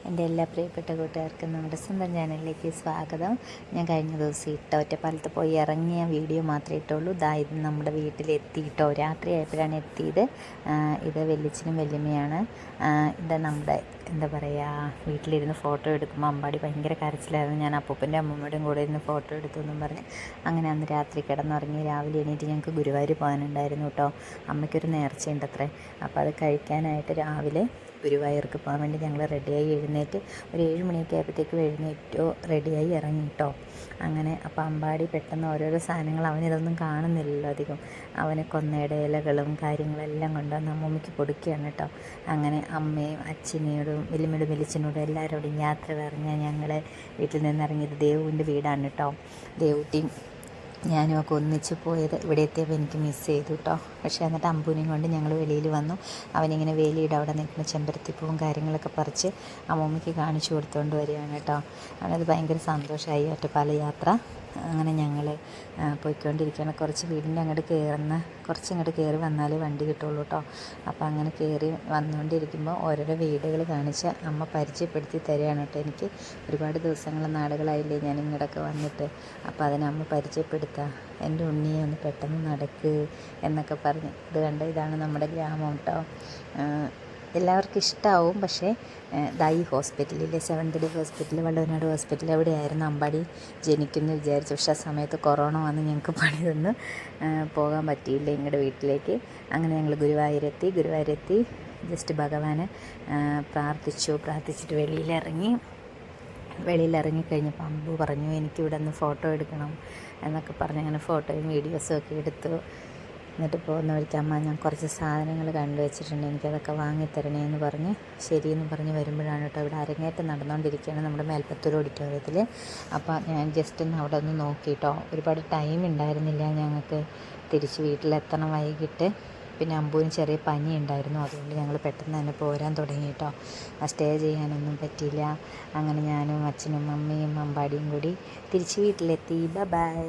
എൻ്റെ എല്ലാ പ്രിയപ്പെട്ട കൂട്ടുകാർക്കും നമ്മുടെ സ്വന്തം ചാനലിലേക്ക് സ്വാഗതം. ഞാൻ കഴിഞ്ഞ ദിവസം ഒറ്റപ്പാലത്ത് പോയി ഇറങ്ങിയ വീഡിയോ മാത്രമേ ഇട്ടുള്ളൂ. ഇത് നമ്മുടെ വീട്ടിലെത്തിയിട്ടോ, രാത്രിയായപ്പോഴാണ് എത്തിയത്. ഇത് വല്യച്ഛനും വല്യമ്മയാണ്. ഇത് നമ്മുടെ എന്താ പറയുക, വീട്ടിലിരുന്ന് ഫോട്ടോ എടുക്കുമ്പോൾ അമ്പാടി ഭയങ്കര കരച്ചിലായിരുന്നു. ഞാൻ അപ്പൂപ്പൻ്റെ അമ്മൂമ്മയുടെയും കൂടെ ഇരുന്ന് ഫോട്ടോ എടുത്തു എന്നും പറഞ്ഞ് അങ്ങനെ അന്ന് രാത്രി കിടന്നുറങ്ങി. രാവിലെ എണീറ്റ് ഞങ്ങൾക്ക് ഗുരുവായൂർ പോകാനുണ്ടായിരുന്നു കേട്ടോ. അമ്മയ്ക്കൊരു നേർച്ചയുണ്ട് അത്രേ. അപ്പോൾ അത് കഴിക്കാനായിട്ട് രാവിലെ ഗുരുവായൂർക്ക് പോകാൻ വേണ്ടി ഞങ്ങൾ റെഡിയായി എഴുന്നേറ്റ് ഒരു 7 മണിയൊക്കെ ആയപ്പോഴത്തേക്കും എഴുന്നേറ്റോ റെഡിയായി ഇറങ്ങി കേട്ടോ. അങ്ങനെ അപ്പോൾ അമ്പാടി പെട്ടെന്ന് ഓരോരോ സാധനങ്ങൾ, അവനിതൊന്നും കാണുന്നില്ലല്ലോ അധികം, അവന് കൊന്നയുടെ ഇലകളും കാര്യങ്ങളെല്ലാം കൊണ്ടുവന്ന് അമ്മൂമ്മയ്ക്ക് കൊടുക്കുകയാണ് കേട്ടോ. അങ്ങനെ അമ്മയും അച്ഛനോടും വലിയച്ഛനോടും എല്ലാവരോടും യാത്ര പറഞ്ഞ് ഞങ്ങൾ വീട്ടിൽ നിന്ന് ഇറങ്ങിയത് ദേവുവിൻ്റെ വീടാണ് കേട്ടോ. ദേവുട്ടിയും ഞാനും ഒക്കെ ഒന്നിച്ച് പോയത് ഇവിടെ എത്തിയപ്പോൾ എനിക്ക് മിസ് ചെയ്തു കേട്ടോ. പക്ഷേ എന്നിട്ട് അമ്പൂനെയും കൊണ്ട് ഞങ്ങൾ വെളിയിൽ വന്നു. അവനിങ്ങനെ വേലിയുടെ അവിടെ നിൽക്കുന്ന ചെമ്പരത്തിപ്പൂവും കാര്യങ്ങളൊക്കെ പറിച്ച് അമ്മൂമ്മയ്ക്ക് കാണിച്ചു കൊടുത്തുകൊണ്ട് വരികയാണ് കേട്ടോ. അവനത് ഭയങ്കര സന്തോഷമായി ഒറ്റപ്പാല യാത്ര. അങ്ങനെ ഞങ്ങൾ പോയിക്കൊണ്ടിരിക്കുകയാണ്. കുറച്ചിങ്ങോട്ട് കയറി വന്നാലേ വണ്ടി കിട്ടുള്ളൂ കേട്ടോ. അപ്പോൾ അങ്ങനെ കയറി വന്നുകൊണ്ടിരിക്കുമ്പോൾ ഓരോരോ വീടുകൾ കാണിച്ച് അമ്മ പരിചയപ്പെടുത്തി തരികയാണ് കേട്ടോ. എനിക്ക് ഒരുപാട് നാളുകളായില്ലേ ഞാൻ ഇങ്ങോട്ടൊക്കെ വന്നിട്ട്. അപ്പോൾ അതിനമ്മ പരിചയപ്പെടുത്തുക, എൻ്റെ ഉണ്ണിയെ ഒന്ന് പെട്ടെന്ന് നടക്ക് എന്നൊക്കെ പറഞ്ഞ്. ഇത് കണ്ട്, ഇതാണ് നമ്മുടെ ഗ്രാമം കേട്ടോ. എല്ലാവർക്കും ഇഷ്ടമാവും. പക്ഷേ ഈ ഹോസ്പിറ്റലിലെ 7th day hospital, Vallavanad hospital, എവിടെയായിരുന്നു അമ്പാടി ജനിക്കുമെന്ന് വിചാരിച്ചു. പക്ഷേ ആ സമയത്ത് കൊറോണ വന്ന് ഞങ്ങൾക്ക് പണി തന്ന് പോകാൻ പറ്റിയില്ല ഇങ്ങോട്ട് വീട്ടിലേക്ക്. അങ്ങനെ ഞങ്ങൾ ഗുരുവായൂരെത്തി ജസ്റ്റ് ഭഗവാനെ പ്രാർത്ഥിച്ചിട്ട് വെളിയിലിറങ്ങിക്കഴിഞ്ഞപ്പോൾ അമ്പു പറഞ്ഞു എനിക്കിവിടെ നിന്ന് ഫോട്ടോ എടുക്കണം എന്നൊക്കെ പറഞ്ഞ് അങ്ങനെ ഫോട്ടോയും വീഡിയോസും ഒക്കെ എടുത്തു. എന്നിട്ട് പോകുന്ന വഴിക്ക് അമ്മ, ഞാൻ കുറച്ച് സാധനങ്ങൾ കണ്ടുവച്ചിട്ടുണ്ട്, എനിക്കതൊക്കെ വാങ്ങിത്തരണേ എന്ന് പറഞ്ഞ് ശരിയെന്ന് പറഞ്ഞ് വരുമ്പോഴാണ് കേട്ടോ ഇവിടെ അരങ്ങേറ്റം നടന്നുകൊണ്ടിരിക്കുകയാണ് നമ്മുടെ മേൽപ്പത്തൂർ ഓഡിറ്റോറിയത്തിൽ. അപ്പോൾ ഞാൻ ജസ്റ്റ് ഒന്ന് അവിടെ ഒന്ന് നോക്കിയിട്ടോ. ഒരുപാട് ടൈം ഉണ്ടായിരുന്നില്ല ഞങ്ങൾക്ക് തിരിച്ച് വീട്ടിലെത്തണം വൈകിട്ട്. പിന്നെ അമ്പൂന് ചെറിയ പനി ഉണ്ടായിരുന്നു, അതുകൊണ്ട് ഞങ്ങൾ പെട്ടെന്ന് തന്നെ പോരാൻ തുടങ്ങി കേട്ടോ. സ്റ്റേ ചെയ്യാനൊന്നും പറ്റിയില്ല. അങ്ങനെ ഞാനും അച്ഛനും അമ്മയും അമ്പാടിയും കൂടി തിരിച്ച് വീട്ടിലെത്തി. ബൈ.